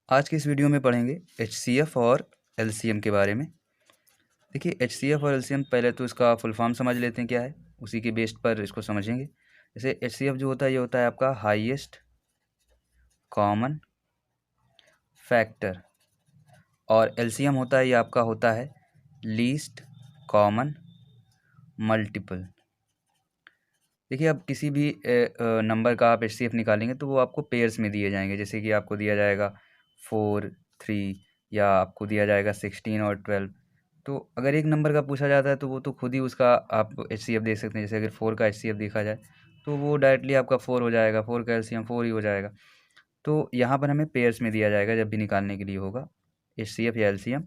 आज के इस वीडियो में पढ़ेंगे HCF और LCM के बारे में। देखिए HCF और LCM पहले तो इसका फुल फॉर्म समझ लेते हैं क्या है, उसी के बेस्ड पर इसको समझेंगे। जैसे HCF जो होता है ये होता है आपका हाईएस्ट कॉमन फैक्टर, और LCM होता है ये आपका होता है लीस्ट कॉमन मल्टीपल। देखिए अब किसी भी नंबर का आप HCF निकालेंगे तो वो आपको पेयर्स में दिए जाएंगे। जैसे कि आपको दिया जाएगा 4, 3 या आपको दिया जाएगा 16 और 12। तो अगर एक नंबर का पूछा जाता है तो वो तो खुद ही उसका आप HCF देख सकते हैं। जैसे अगर 4 का HCF देखा जाए तो वो डायरेक्टली आपका 4 हो जाएगा, 4 का LCM 4 ही हो जाएगा। तो यहाँ पर हमें पेयर्स में दिया जाएगा जब भी निकालने के लिए होगा HCF या LCM।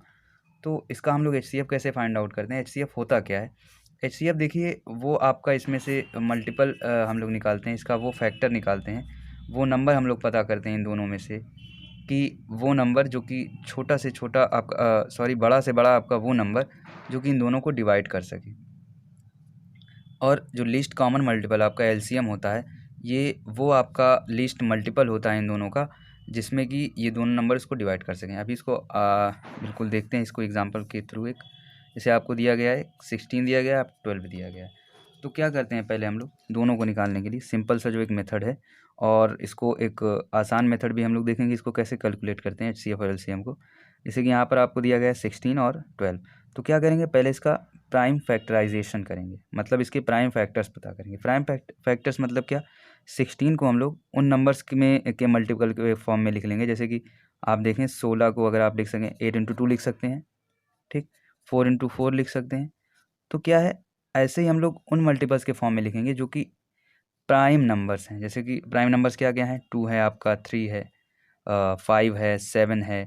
तो इसका हम लोग HCF कैसे फाइंड आउट करते हैं, HCF होता क्या है। HCF देखिए वो आपका इसमें से मल्टीपल हम लोग निकालते हैं, इसका वो फैक्टर निकालते हैं, वो नंबर हम लोग पता करते हैं इन दोनों में से कि वो नंबर जो कि छोटा से छोटा आपका बड़ा से बड़ा आपका वो नंबर जो कि इन दोनों को डिवाइड कर सके। और जो लीस्ट कॉमन मल्टीपल आपका LCM होता है ये वो आपका लीस्ट मल्टीपल होता है इन दोनों का, जिसमें कि ये दोनों नंबर इसको डिवाइड कर सकें। अभी इसको बिल्कुल देखते हैं इसको एग्जांपल के थ्रू। एक जैसे आपको दिया गया है 16 दिया गया है, आप 12 दिया गया है, तो क्या करते हैं पहले हम लोग दोनों को निकालने के लिए सिंपल सा जो एक मेथड है, और इसको एक आसान मेथड भी हम लोग देखेंगे इसको कैसे कैलकुलेट करते हैं HCF और LCM को। जैसे कि यहाँ पर आपको दिया गया है 16 और 12, तो क्या करेंगे पहले इसका प्राइम फैक्टराइजेशन करेंगे, मतलब इसके प्राइम फैक्टर्स पता करेंगे। प्राइम फैक्टर्स मतलब क्या, 16 को हम लोग उन नंबर्स के मल्टीपल के फॉर्म में लिख लेंगे। जैसे कि आप देखें 16 को अगर आप लिख सकें 8 इंटू 2 लिख सकते हैं, ठीक, 4 इंटू 4 लिख सकते हैं। तो क्या है, ऐसे ही हम लोग उन मल्टीपल्स के फॉर्म में लिखेंगे जो कि प्राइम नंबर्स हैं। जैसे कि प्राइम नंबर्स क्या क्या हैं, 2 है आपका, 3 है, 5 है, 7 है,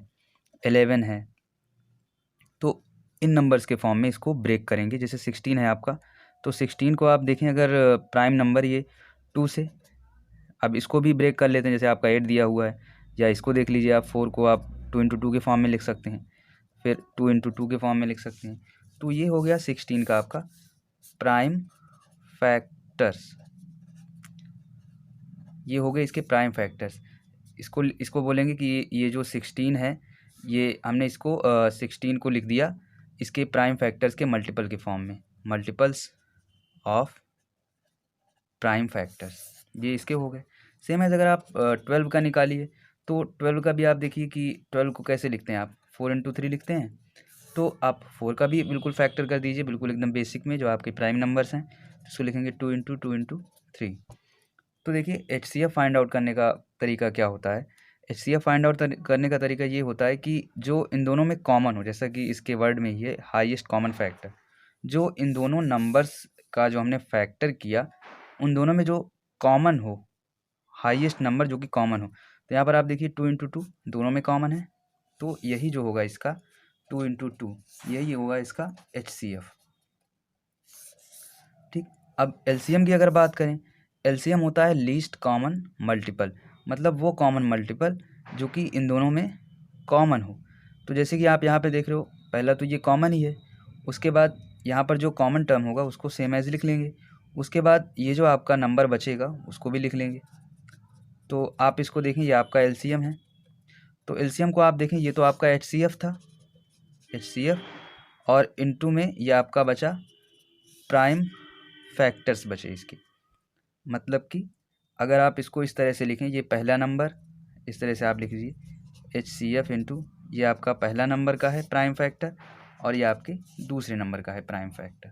11 है। तो इन नंबर्स के फॉर्म में इसको ब्रेक करेंगे। जैसे 16 है आपका, तो 16 को आप देखें अगर प्राइम नंबर ये 2 से, अब इसको भी ब्रेक कर लेते हैं। जैसे आपका 8 दिया हुआ है, या इसको देख लीजिए आप 4 को आप 2 इंटू 2 के फॉर्म में लिख सकते हैं, फिर 2 इंटू 2 के फॉर्म में लिख सकते हैं। तो ये हो गया 16 का आपका प्राइम फैक्टर्स, ये हो गए इसके प्राइम फैक्टर्स। इसको बोलेंगे कि ये जो 16 है ये हमने इसको 16 को लिख दिया इसके प्राइम फैक्टर्स के मल्टीपल के फॉर्म में, मल्टीपल्स ऑफ प्राइम फैक्टर्स, ये इसके हो गए। सेम एज अगर आप 12 का निकालिए तो 12 का भी आप देखिए कि 12 को कैसे लिखते हैं आप, 4 इंटू 3 लिखते हैं। तो आप 4 का भी बिल्कुल फैक्टर कर दीजिए, बिल्कुल एकदम बेसिक में जो आपके प्राइम नंबर्स हैं, इसको लिखेंगे 2 इंटू 2 इंटू 3। तो देखिए HCF फाइंड आउट करने का तरीका क्या होता है। HCF फाइंड आउट करने का तरीका ये होता है कि जो इन दोनों में कॉमन हो, जैसा कि इसके वर्ड में ही है हाईएस्ट कॉमन फैक्टर, जो इन दोनों नंबर्स का जो हमने फैक्टर किया उन दोनों में जो कॉमन हो, हाईएस्ट नंबर जो कि कॉमन हो। तो यहाँ पर आप देखिए 2 इंटू 2 दोनों में कॉमन है, तो यही जो होगा इसका 2 इंटू 2, यही होगा इसका HCF, ठीक। अब LCM की अगर बात करें, LCM होता है लीस्ट कॉमन मल्टीपल, मतलब वो कॉमन मल्टीपल जो कि इन दोनों में कॉमन हो। तो जैसे कि आप यहाँ पे देख रहे हो, पहला तो ये कॉमन ही है, उसके बाद यहाँ पर जो कॉमन टर्म होगा उसको सेम एज लिख लेंगे, उसके बाद ये जो आपका नंबर बचेगा उसको भी लिख लेंगे। तो आप इसको देखें ये आपका LCM है, तो LCM को आप देखें ये तो आपका HCF था, HCF, और इनटू में ये आपका बचा प्राइम फैक्टर्स बचे इसके। मतलब कि अगर आप इसको इस तरह से लिखें, ये पहला नंबर इस तरह से आप लिख लीजिए HCF इंटू ये आपका पहला नंबर का है प्राइम फैक्टर, और ये आपके दूसरे नंबर का है प्राइम फैक्टर,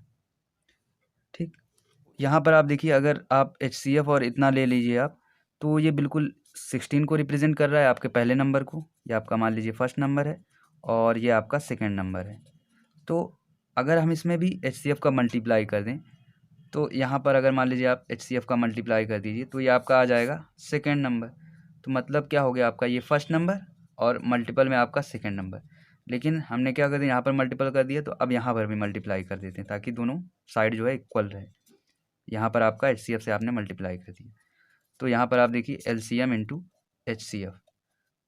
ठीक। यहाँ पर आप देखिए अगर आप HCF और इतना ले लीजिए आप, तो ये बिल्कुल 16 को रिप्रेजेंट कर रहा है, आपके पहले नंबर को, ये आपका मान लीजिए फर्स्ट नंबर है, और ये आपका सेकेंड नंबर है। तो अगर हम इसमें भी HCF का मल्टीप्लाई कर दें, तो यहाँ पर अगर मान लीजिए आप HCF का मल्टीप्लाई कर दीजिए तो ये आपका आ जाएगा सेकेंड नंबर। तो मतलब क्या हो गया आपका, ये फर्स्ट नंबर और मल्टीपल में आपका सेकेंड नंबर। लेकिन हमने क्या कर दिया, यहाँ पर मल्टीपल कर दिया, तो अब यहाँ पर भी मल्टीप्लाई कर देते हैं ताकि दोनों साइड जो है इक्वल रहे। यहाँ पर आपका HCF से आपने मल्टीप्लाई कर दिया, तो यहाँ पर आप देखिए LCM इंटू HCF।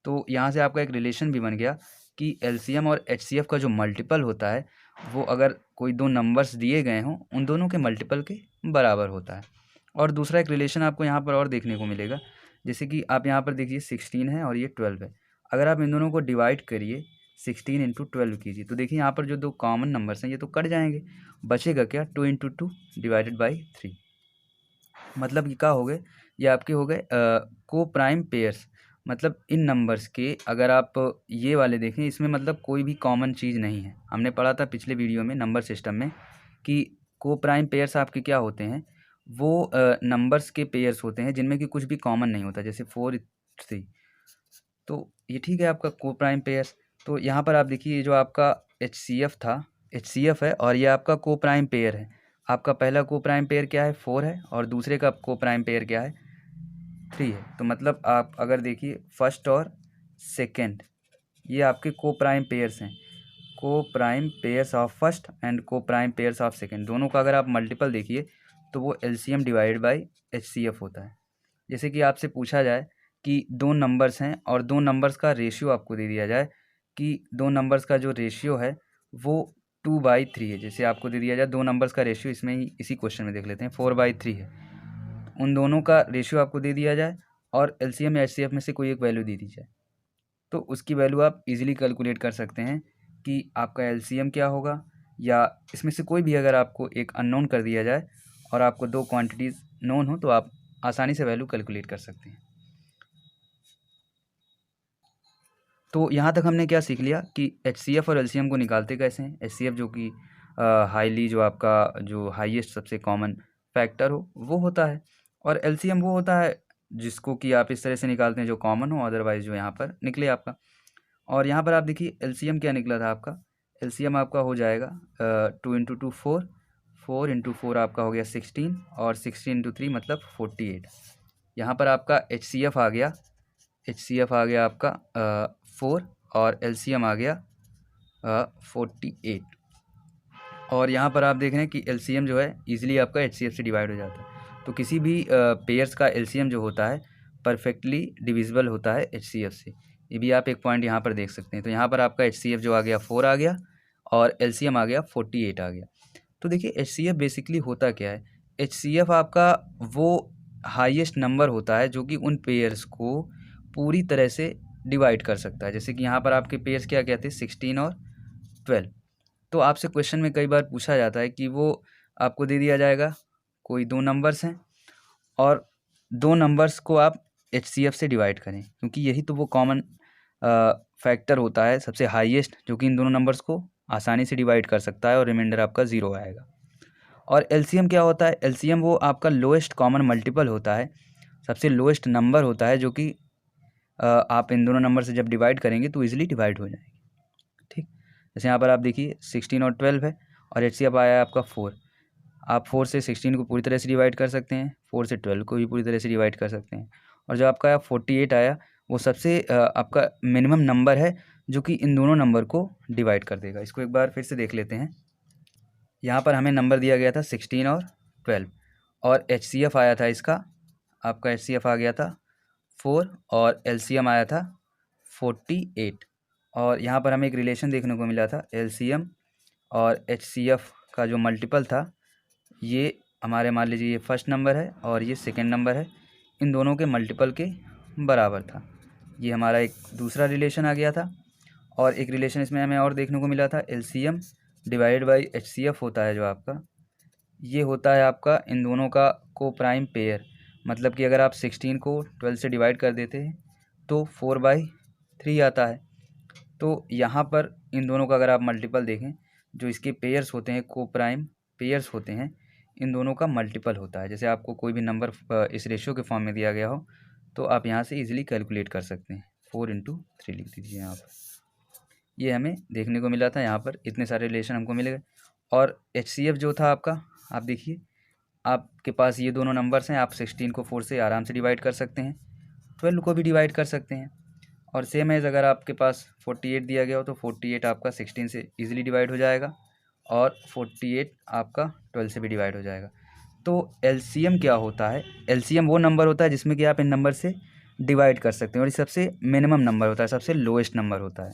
तो यहाँ से आपका एक रिलेशन भी बन गया कि LCM और HCF का जो मल्टीपल होता है वो अगर कोई दो नंबर्स दिए गए हों उन दोनों के मल्टीपल के बराबर होता है। और दूसरा एक रिलेशन आपको यहाँ पर और देखने को मिलेगा, जैसे कि आप यहाँ पर देखिए 16 है और ये 12 है। अगर आप इन दोनों को डिवाइड करिए 16 इंटू 12 कीजिए, तो देखिए यहाँ पर जो दो कॉमन नंबर्स हैं ये तो कट जाएंगे, बचेगा क्या 2 इंटू 2 डिवाइडेड बाई 3। मतलब ये क्या हो गए, ये आपके हो गए को प्राइम पेयर्स। मतलब इन नंबर्स के अगर आप ये वाले देखें, इसमें मतलब कोई भी कॉमन चीज़ नहीं है। हमने पढ़ा था पिछले वीडियो में नंबर सिस्टम में कि को प्राइम पेयर्स आपके क्या होते हैं, वो नंबर्स के पेयर्स होते हैं जिनमें कि कुछ भी कॉमन नहीं होता, जैसे 4 3। तो ये ठीक है आपका को प्राइम पेयर्स। तो यहाँ पर आप देखिए ये जो आपका HCF था, HCF है, और ये आपका को प्राइम पेयर है। आपका पहला को प्राइम पेयर क्या है 4 है, और दूसरे का को प्राइम पेयर क्या है 3 है। तो मतलब आप अगर देखिए फर्स्ट और सेकंड ये आपके को प्राइम पेयर्स हैं, को prime pairs of first and को प्राइम पेयर्स ऑफ सेकंड। दोनों का अगर आप मल्टीपल देखिए तो वो LCM डिवाइडेड बाई HCF होता है। जैसे कि आपसे पूछा जाए कि दो नंबर्स हैं और दो नंबर्स का रेशियो आपको दे दिया जाए कि दो नंबर्स का जो रेशियो है वो 2/3 है। जैसे आपको दे दिया जाए दो नंबर्स का रेशियो, इसमें ही इसी क्वेश्चन में देख लेते हैं 4/3 है। उन दोनों का रेशियो आपको दे दिया जाए और LCM या HCF में से कोई एक वैल्यू दे दी जाए, तो उसकी वैल्यू आप इजीली कैलकुलेट कर सकते हैं कि आपका LCM क्या होगा, या इसमें से कोई भी अगर आपको एक अननोन कर दिया जाए और आपको दो क्वांटिटीज़ नोन हो तो आप आसानी से वैल्यू कैलकुलेट कर सकते हैं। तो यहाँ तक हमने क्या सीख लिया कि HCF और LCM को निकालते कैसे हैं। HCF जो कि हाईली जो आपका जो हाईएस्ट सबसे कॉमन फैक्टर हो वो होता है, और LCM वो होता है जिसको कि आप इस तरह से निकालते हैं जो कॉमन हो, अदरवाइज जो यहाँ पर निकले आपका। और यहाँ पर आप देखिए LCM क्या निकला था आपका, LCM आपका हो जाएगा 2 इंटू 2 4, 4 इंटू 4 आपका हो गया 16, और 16 इंटू 3 मतलब 48। यहाँ पर आपका HCF आ गया, HCF आ गया आपका 4, और LCM आ गया 48। और यहाँ पर आप देख रहे हैं कि LCM जो है ईजिली आपका HCF से डिवाइड हो जाता है। तो किसी भी पेयर्स का LCM जो होता है परफेक्टली डिविजिबल होता है HCF से। ये भी आप एक पॉइंट यहाँ पर देख सकते हैं। तो यहाँ पर आपका HCF जो आ गया 4 आ गया, और LCM आ गया 48 आ गया। तो देखिए HCF बेसिकली होता क्या है, HCF आपका वो हाईएस्ट नंबर होता है जो कि उन पेयर्स को पूरी तरह से डिवाइड कर सकता है। जैसे कि यहाँ पर आपके पेयर्स क्या क्या थे 16 और 12। तो आपसे क्वेश्चन में कई बार पूछा जाता है कि वो आपको दे दिया जाएगा कोई दो नंबर्स हैं और दो नंबर्स को आप HCF से डिवाइड करें, क्योंकि यही तो वो कॉमन फैक्टर होता है सबसे हाईएस्ट जो कि इन दोनों नंबर्स को आसानी से डिवाइड कर सकता है, और रिमाइंडर आपका 0 आएगा। और LCM क्या होता है, LCM वो आपका लोएस्ट कॉमन मल्टीपल होता है, सबसे लोएस्ट नंबर होता है जो कि आप इन दोनों नंबर से जब डिवाइड करेंगे तो ईजिली डिवाइड हो जाएंगे। ठीक, जैसे यहाँ पर आप देखिए 16 और 12 है, और HCF आया है आपका 4। आप 4 से 16 को पूरी तरह से डिवाइड कर सकते हैं, 4 से 12 को भी पूरी तरह से डिवाइड कर सकते हैं, और जो आपका 48 आया वो सबसे आपका मिनिमम नंबर है जो कि इन दोनों नंबर को डिवाइड कर देगा। इसको एक बार फिर से देख लेते हैं। यहाँ पर हमें नंबर दिया गया था 16 और 12, और HCF आया था इसका, आपका HCF आ गया था 4, और LCM आया था 48। और यहाँ पर हमें एक रिलेशन देखने को मिला था, LCM और HCF का जो मल्टीपल था ये हमारे मान लीजिए ये फर्स्ट नंबर है और ये सेकंड नंबर है, इन दोनों के मल्टीपल के बराबर था। ये हमारा एक दूसरा रिलेशन आ गया था। और एक रिलेशन इसमें हमें और देखने को मिला था, LCM डिवाइडेड बाई HCF होता है जो आपका, ये होता है आपका इन दोनों का को प्राइम पेयर। मतलब कि अगर आप 16 को 12 से डिवाइड कर देते हैं तो 4/3 आता है। तो यहाँ पर इन दोनों का अगर आप मल्टीपल देखें, जो इसके पेयर्स होते हैं को प्राइम पेयर्स होते हैं, इन दोनों का मल्टीपल होता है। जैसे आपको कोई भी नंबर इस रेशियो के फॉर्म में दिया गया हो तो आप यहाँ से इजीली कैलकुलेट कर सकते हैं। 4 इंटू 3 लिख दीजिए यहाँ पर। ये हमें देखने को मिला था, यहाँ पर इतने सारे रिलेशन हमको मिल गए। और HCF जो था आपका, आप देखिए आपके पास ये दोनों नंबर्स हैं, आप 16 को 4 से आराम से डिवाइड कर सकते हैं, 12 को भी डिवाइड कर सकते हैं। और सेम एज अगर आपके पास 48 दिया गया हो तो 48 आपका 16 से इजीली डिवाइड हो जाएगा, और 48 आपका 12 से भी डिवाइड हो जाएगा। तो LCM क्या होता है, LCM वो नंबर होता है जिसमें कि आप इन नंबर से डिवाइड कर सकते हैं, और ये सबसे मिनिमम नंबर होता है, सबसे लोएस्ट नंबर होता है।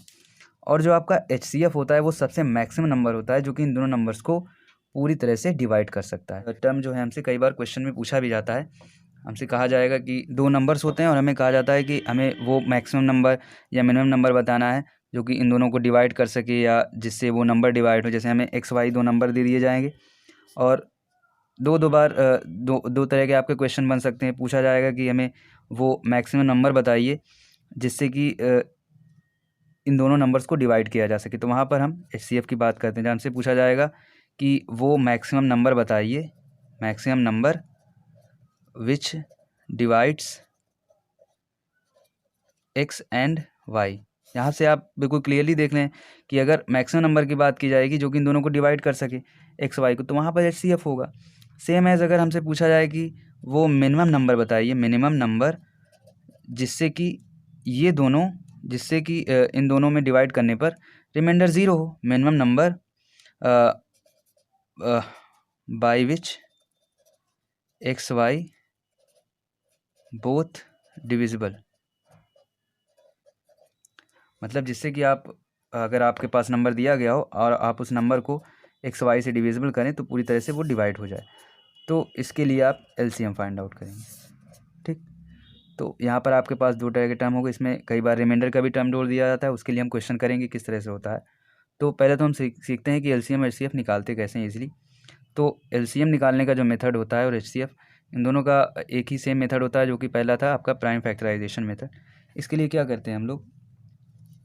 और जो आपका HCF होता है वो सबसे मैक्सिमम नंबर होता है जो कि इन दोनों नंबर्स को पूरी तरह से डिवाइड कर सकता है। टर्म जो है हमसे कई बार क्वेश्चन में पूछा भी जाता है, हमसे कहा जाएगा कि दो नंबर्स होते हैं और हमें कहा जाता है कि हमें वो मैक्सिमम नंबर या मिनिमम नंबर बताना है जो कि इन दोनों को डिवाइड कर सके या जिससे वो नंबर डिवाइड हो। जैसे हमें एक्स वाई दो नंबर दे दिए जाएंगे और दो बार दो तरह के आपके क्वेश्चन बन सकते हैं। पूछा जाएगा कि हमें वो मैक्सिमम नंबर बताइए जिससे कि इन दोनों नंबर्स को डिवाइड किया जा सके। तो वहाँ पर हम HCF की बात करते हैं जहाँ हमसे पूछा जाएगा कि वो मैक्सिमम नंबर बताइए, maximum number which divides x and y. यहाँ से आप बिल्कुल क्लियरली देख लें कि अगर मैक्सिमम नंबर की बात की जाएगी जो कि इन दोनों को डिवाइड कर सके एक्स वाई को, तो वहाँ पर HCF होगा। सेम एज अगर हमसे पूछा जाए कि वो मिनिमम नंबर बताइए, मिनिमम नंबर जिससे कि ये दोनों जिससे कि इन दोनों में डिवाइड करने पर रिमाइंडर 0 हो, minimum number by which x y both divisible. मतलब जिससे कि आप अगर आपके पास नंबर दिया गया हो और आप उस नंबर को एक्स वाई से डिविजिबल करें तो पूरी तरह से वो डिवाइड हो जाए। तो इसके लिए आप LCM फाइंड आउट करेंगे। ठीक, तो यहाँ पर आपके पास दो तरह के टर्म होंगे। इसमें कई बार रिमाइंडर का भी टर्म जोड़ दिया जाता है, उसके लिए हम क्वेश्चन करेंगे किस तरह से होता है। तो पहले तो हम सीखते हैं कि LCM और HCF निकालते कैसे हैं ईजिली। तो LCM निकालने का जो मेथड होता है और HCF, इन दोनों का एक ही सेम मेथड होता है जो कि पहला था आपका प्राइम फैक्टराइजेशन मेथड। इसके लिए क्या करते हैं हम लोग,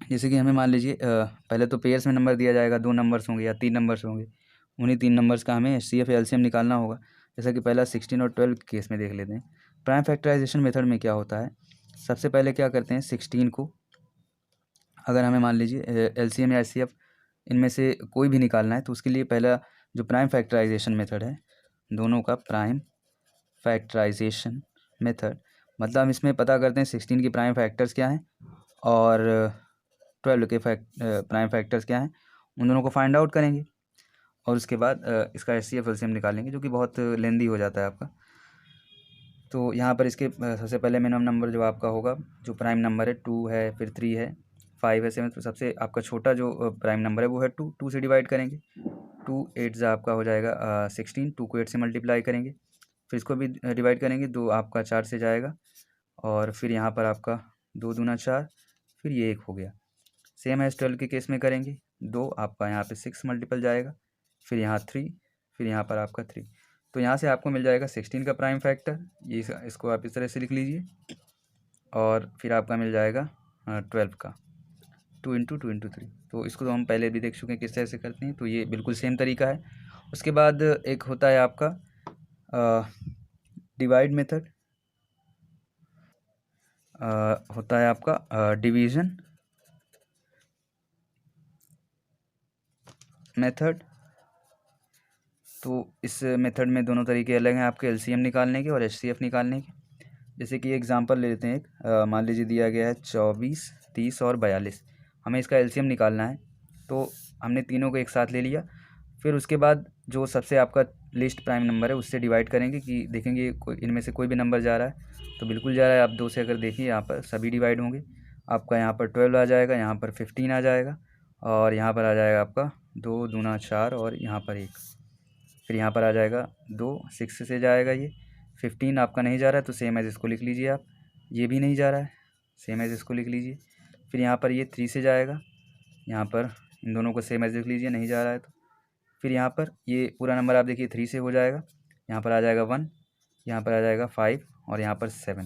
जैसे कि हमें मान लीजिए पहले तो पेयर्स में नंबर दिया जाएगा, 2 नंबर्स होंगे या 3 नंबर्स होंगे, उन्हीं 3 नंबर्स का हमें HCF या LCM निकालना होगा। जैसा कि पहला 16 और 12 केस में देख लेते हैं। प्राइम फैक्टराइजेशन मेथड में क्या होता है, सबसे पहले क्या करते हैं 16 को, अगर हमें मान लीजिए LCM या HCF इनमें से कोई भी निकालना है तो उसके लिए पहला जो प्राइम फैक्टराइजेशन मेथड है, दोनों का प्राइम फैक्टराइजेशन मेथड, मतलब हम इसमें पता करते हैं 16 के प्राइम फैक्टर्स क्या हैं और 12 के प्राइम फैक्टर्स क्या हैं, उन दोनों को फाइंड आउट करेंगे और उसके बाद इसका HCF LCM निकालेंगे जो कि बहुत लेंदी हो जाता है आपका। तो यहाँ पर इसके सबसे पहले मिनिमम नंबर जो आपका होगा, जो प्राइम नंबर है 2 है, फिर 3 है, 5 है, 7, तो सबसे आपका छोटा जो प्राइम नंबर है वो है 2। 2 से डिवाइड करेंगे, 2 8 आपका हो जाएगा 16। 2 को 8 से मल्टीप्लाई करेंगे, फिर इसको भी डिवाइड करेंगे, 2 आपका 4 से जाएगा और फिर यहाँ पर आपका 2 दूना 4, फिर ये 1 हो गया। सेम एज 12 के केस में करेंगे, 2 आपका यहाँ पे 6 मल्टीपल जाएगा, फिर यहाँ 3, फिर यहाँ पर आपका 3। तो यहाँ से आपको मिल जाएगा 16 का प्राइम फैक्टर, ये इसको आप इस तरह से लिख लीजिए, और फिर आपका मिल जाएगा 12 का 2 इंटू 2 इंटू 3। तो इसको तो हम पहले भी देख चुके हैं किस तरह से करते हैं, तो ये बिल्कुल सेम तरीका है। उसके बाद एक होता है आपका डिवाइड मेथड, होता है आपका डिवीज़न मेथड। तो इस मेथड में दोनों तरीके अलग हैं आपके LCM निकालने के और HCF निकालने के। जैसे कि एग्जांपल ले लेते हैं, एक मान लीजिए दिया गया है 24, 30 और 42, हमें इसका LCM निकालना है। तो हमने तीनों को एक साथ ले लिया, फिर उसके बाद जो सबसे आपका लिस्ट प्राइम नंबर है उससे डिवाइड करेंगे कि देखेंगे कोई इनमें से कोई भी नंबर जा रहा है तो बिल्कुल जा रहा है। आप 2 से अगर देखिए यहाँ पर सभी डिवाइड होंगे, आपका यहाँ पर 12 आ जाएगा, यहाँ पर 15 आ जाएगा और यहाँ पर आ जाएगा आपका 2 दूना 4 और यहाँ पर 1, फिर यहाँ पर आ जाएगा 2, 6 से जाएगा, ये 15 आपका नहीं जा रहा है तो सेम एज इसको लिख लीजिए आप, ये भी नहीं जा रहा है, सेम एज इसको लिख लीजिए। फिर यहाँ पर ये 3 से जाएगा, यहाँ पर इन दोनों को सेम एज लिख लीजिए, नहीं जा रहा है तो। फिर यहाँ पर ये पूरा नंबर आप देखिए 3 से हो जाएगा, यहाँ पर आ जाएगा 1, यहाँ पर आ जाएगा 5 और यहाँ पर 7।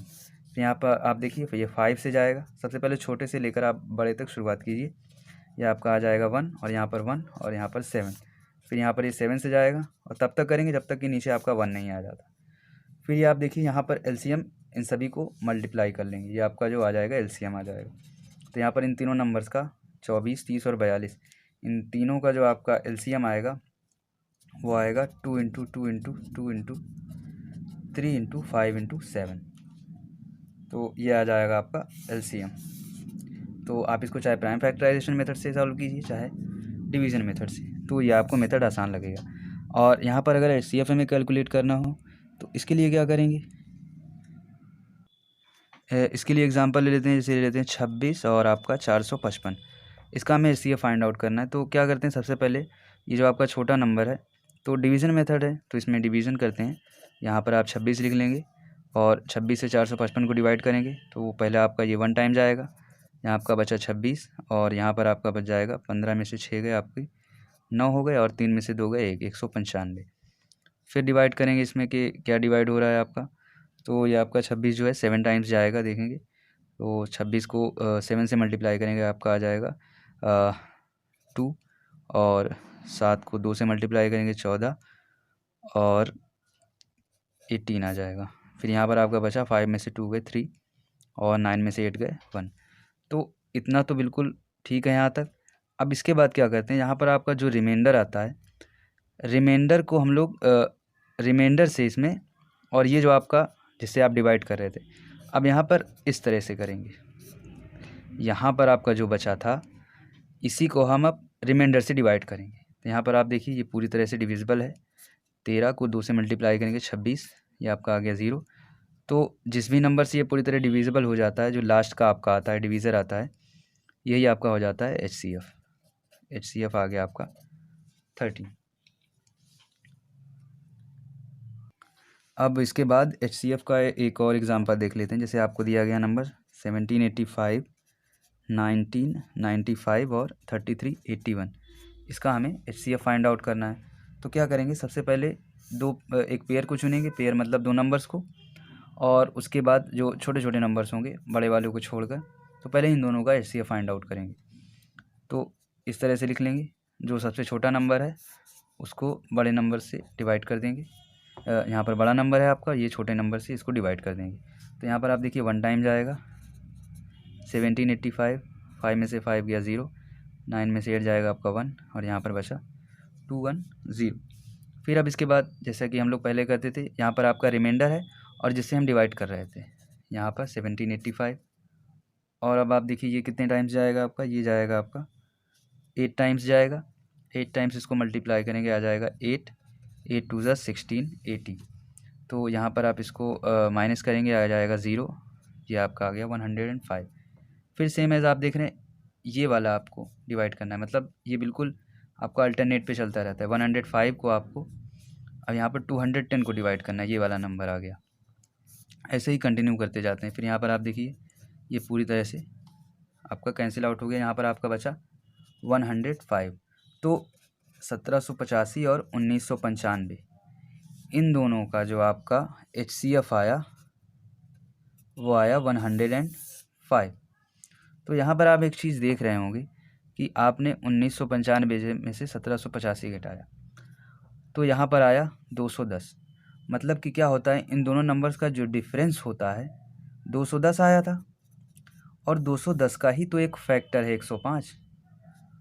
फिर यहाँ पर आप देखिए ये 5 से जाएगा, सबसे पहले छोटे से लेकर आप बड़े तक शुरुआत कीजिए, ये आपका आ जाएगा 1 और यहाँ पर 1 और यहाँ पर 7। फिर यहाँ पर ये 7 से जाएगा और तब तक करेंगे जब तक कि नीचे आपका 1 नहीं आ जाता। फिर ये आप देखिए यहाँ पर LCM इन सभी को मल्टीप्लाई कर लेंगे, ये आपका जो आ जाएगा LCM आ जाएगा। तो यहाँ पर इन तीनों नंबर्स का 24, 30 और 42, इन तीनों का जो आपका LCM आएगा वो आएगा 2 into 2 into 2 into 3 into 5 into 7। तो ये आ जाएगा आपका LCM। तो आप इसको चाहे प्राइम फैक्टराइजेशन मेथड से सॉल्व कीजिए चाहे डिवीज़न मेथड से, तो ये आपको मेथड आसान लगेगा। और यहाँ पर अगर HCF में कैलकुलेट करना हो तो इसके लिए क्या करेंगे, इसके लिए एग्जांपल ले लेते हैं, जैसे ले लेते हैं 26 और आपका 455, इसका हमें HCF फाइंड आउट करना है। तो क्या करते हैं, सबसे पहले ये जो आपका छोटा नंबर है तो डिवीज़न मेथड है तो इसमें डिवीज़न करते हैं, यहाँ पर आप 26 लिख लेंगे और 26 से 455 को डिवाइड करेंगे तो वो पहले आपका ये 1 टाइम जाएगा, यहाँ आपका बचा 26 और यहाँ पर आपका बच जाएगा 15 में से 6 गए आपके 9 हो गए और 3 में से 2 गए 195। फिर डिवाइड करेंगे इसमें कि क्या डिवाइड हो रहा है आपका, तो ये आपका 26 जो है 7 टाइम्स जाएगा, देखेंगे तो 26 को 7 से मल्टीप्लाई करेंगे आपका आ जाएगा 2 और 7 को 2 से मल्टीप्लाई करेंगे 14 और 18 आ जाएगा। फिर यहाँ पर आपका बचा 5 में से 2 गए 3 और 9 में से 8 गए 1। तो इतना तो बिल्कुल ठीक है यहाँ तक। अब इसके बाद क्या करते हैं, यहाँ पर आपका जो रिमाइंडर आता है, रिमाइंडर को हम लोग रिमाइंडर से इसमें, और ये जो आपका जिससे आप डिवाइड कर रहे थे, अब यहाँ पर इस तरह से करेंगे। यहाँ पर आपका जो बचा था इसी को हम अब रिमाइंडर से डिवाइड करेंगे। तो यहाँ पर आप देखिए ये पूरी तरह से डिविजिबल है। 13 को 2 से मल्टीप्लाई करेंगे 26, ये आपका आ गया 0। तो जिस भी नंबर से ये पूरी तरह डिविजिबल हो जाता है, जो लास्ट का आपका आता है डिवीज़र आता है, यही आपका हो जाता है HCF। HCF आ गया आपका 13। अब इसके बाद HCF का एक और एग्जांपल देख लेते हैं। जैसे आपको दिया गया नंबर 1785, 1995 और 3381, इसका हमें HCF फाइंड आउट करना है। तो क्या करेंगे, सबसे पहले एक पेयर को चुनेंगे, पेयर मतलब 2 नंबर्स को, और उसके बाद जो छोटे छोटे नंबर्स होंगे बड़े वालों को छोड़कर, तो पहले इन दोनों का HCF फाइंड आउट करेंगे। तो इस तरह से लिख लेंगे, जो सबसे छोटा नंबर है उसको बड़े नंबर से डिवाइड कर देंगे। यहाँ पर बड़ा नंबर है आपका, ये छोटे नंबर से इसको डिवाइड कर देंगे। तो यहाँ पर आप देखिए 1 टाइम जाएगा 1785, 5 में से 5 गया 0, 9 में से 8 जाएगा आपका 1 और यहाँ पर बचा 210। फिर अब इसके बाद जैसा कि हम लोग पहले करते थे, यहाँ पर आपका रिमाइंडर है और जिससे हम डिवाइड कर रहे थे, यहाँ पर 1785, और अब आप देखिए ये कितने टाइम्स जाएगा आपका, ये जाएगा आपका 8 टाइम्स जाएगा। 8 टाइम्स इसको मल्टीप्लाई करेंगे आ जाएगा 8, 8 2 16, 80। तो यहाँ पर आप इसको माइनस करेंगे आ जाएगा 0, ये आपका आ गया 105। फिर सेम एज आप देख रहे हैं ये वाला आपको डिवाइड करना है, मतलब ये बिल्कुल आपका अल्टरनेट पे चलता रहता है। 105 को आपको अब यहाँ पर 210 को डिवाइड करना है, ये वाला नंबर आ गया। ऐसे ही कंटिन्यू करते जाते हैं। फिर यहाँ पर आप देखिए ये पूरी तरह से आपका कैंसिल आउट हो गया, यहाँ पर आपका बचा 105। तो 1785 और 1995 इन दोनों का जो आपका HCF आया वो आया 105। तो यहाँ पर आप एक चीज़ देख रहे होंगे कि आपने 1995 में से 1785 घटाया तो यहाँ पर आया 210। मतलब कि क्या होता है, इन दोनों नंबर्स का जो डिफरेंस होता है 210 आया था, और 210 का ही तो एक फैक्टर है 105।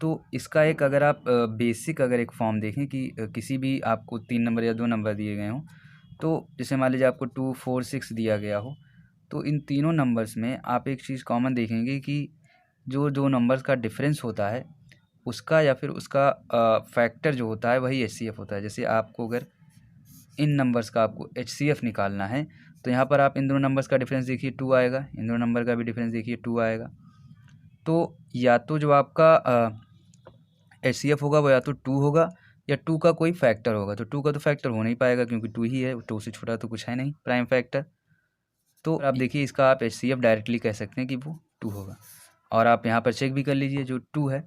तो इसका एक अगर आप बेसिक अगर एक फॉर्म देखें कि किसी भी आपको 3 नंबर या 2 नंबर दिए गए हों, तो जैसे मान लीजिए आपको 2 4 6 दिया गया हो, तो इन तीनों नंबर्स में आप एक चीज़ कॉमन देखेंगे कि जो 2 नंबर्स का डिफरेंस होता है उसका या फिर उसका फैक्टर जो होता है वही HCF होता है। जैसे आपको अगर इन नंबर्स का आपको HCF निकालना है तो यहाँ पर आप इन दोनों नंबर्स का डिफरेंस देखिए 2 आएगा, इन दोनों नंबर का भी डिफरेंस देखिए 2 आएगा। तो या तो जो आपका HCF होगा वो या तो 2 होगा या 2 का कोई फैक्टर होगा। तो 2 का तो फैक्टर हो नहीं पाएगा क्योंकि 2 ही है, 2 से छोटा तो कुछ है नहीं प्राइम फैक्टर। तो आप देखिए इसका आप HCF डायरेक्टली कह सकते हैं कि वो 2 होगा। और आप यहाँ पर चेक भी कर लीजिए, जो 2 है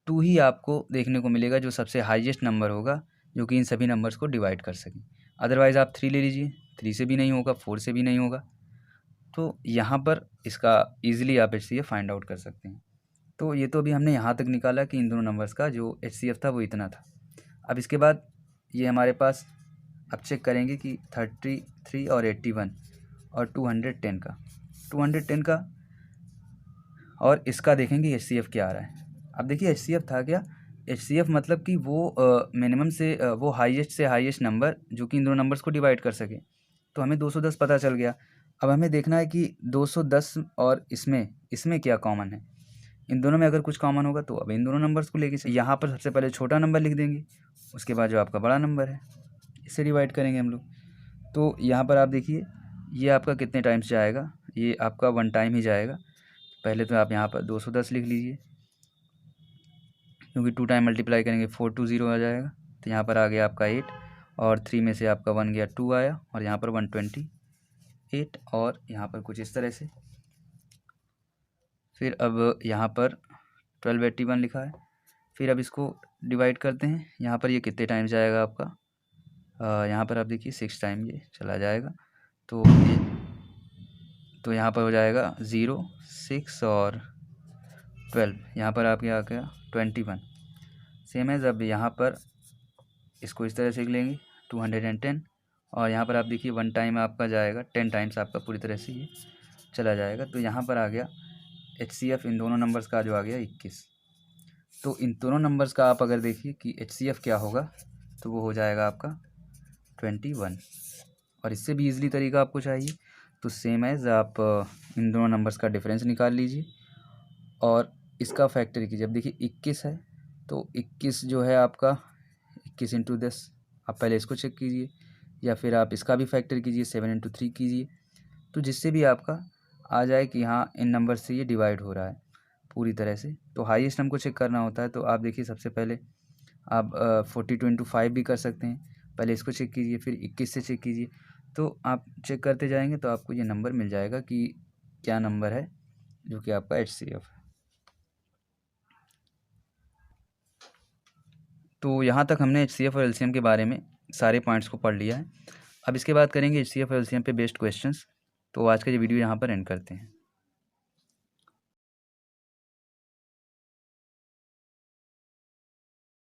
2 ही आपको देखने को मिलेगा जो सबसे हाईएस्ट नंबर होगा जो कि इन सभी नंबर्स को डिवाइड कर सकें। अदरवाइज़ आप 3 ले लीजिए, 3 से भी नहीं होगा, 4 से भी नहीं होगा। तो यहाँ पर इसका ईजिली आप HCF फाइंड आउट कर सकते हैं। तो ये तो अभी हमने यहाँ तक निकाला कि इन दोनों नंबर्स का जो HCF था वो इतना था। अब इसके बाद ये हमारे पास अब चेक करेंगे कि 33 और 81 और 210 का और इसका देखेंगे HCF क्या आ रहा है। अब देखिए HCF था क्या, HCF मतलब कि वो मिनिमम से वो हाईएस्ट नंबर जो कि इन दोनों नंबर्स को डिवाइड कर सके। तो हमें 210 पता चल गया। अब हमें देखना है कि 210 और इसमें क्या कॉमन है। इन दोनों में अगर कुछ कॉमन होगा तो अब इन दोनों नंबर्स को लेके यहाँ पर सबसे पहले छोटा नंबर लिख देंगे, उसके बाद जो आपका बड़ा नंबर है इससे डिवाइड करेंगे हम लोग। तो यहाँ पर आप देखिए ये आपका कितने टाइम्स जाएगा, ये आपका 1 टाइम ही जाएगा। पहले तो आप यहाँ पर 210 लिख लीजिए क्योंकि 2 टाइम मल्टीप्लाई करेंगे 420 आ जाएगा। तो यहाँ पर आ गया आपका 8 और 3 में से आपका 1 गया 2 आया और यहाँ पर 128। 8 और यहाँ पर कुछ इस तरह से। फिर अब यहाँ पर 1281 लिखा है। फिर अब इसको डिवाइड करते हैं, यहाँ पर ये कितने टाइम्स जाएगा आपका, यहाँ पर आप देखिए 6 टाइम ये चला जाएगा। तो यहाँ पर हो जाएगा 0, 6 और 12, यहाँ पर आपके आ गया 21। सेम एज अब यहाँ पर इसको इस तरह से लेंगे 210, और यहाँ पर आप देखिए 1 टाइम आपका जाएगा, 10 टाइम्स आपका पूरी तरह से ये चला जाएगा। तो यहाँ पर आ गया HCF इन दोनों नंबर्स का जो आ गया 21। तो इन दोनों नंबर्स का आप अगर देखिए कि HCF क्या होगा, तो वो हो जाएगा आपका 21। और इससे भी ईजिली तरीका आपको चाहिए तो सेम एज आप इन दोनों नंबर्स का डिफरेंस निकाल लीजिए और इसका फैक्टर कीजिए। अब देखिए 21 है तो 21 जो है आपका 21 इंटू 10, आप पहले इसको चेक कीजिए, या फिर आप इसका भी फैक्टर कीजिए 7 इंटू 3 कीजिए, तो जिससे भी आपका आ जाए कि हाँ इन नंबर से ये डिवाइड हो रहा है पूरी तरह से। तो हाईएस्ट हमको चेक करना होता है, तो आप देखिए सबसे पहले आप 42 इंटू 5 भी कर सकते हैं। पहले इसको चेक कीजिए, फिर 21 से चेक कीजिए, तो आप चेक करते जाएंगे तो आपको ये नंबर मिल जाएगा कि क्या नंबर है जो कि आपका HCF है। तो यहाँ तक हमने HCF और LCM के बारे में सारे पॉइंट्स को पढ़ लिया है। अब इसके बाद करेंगे HCF और LCM पे बेस्ड क्वेश्चंस। तो आज का ये वीडियो यहाँ पर एंड करते हैं।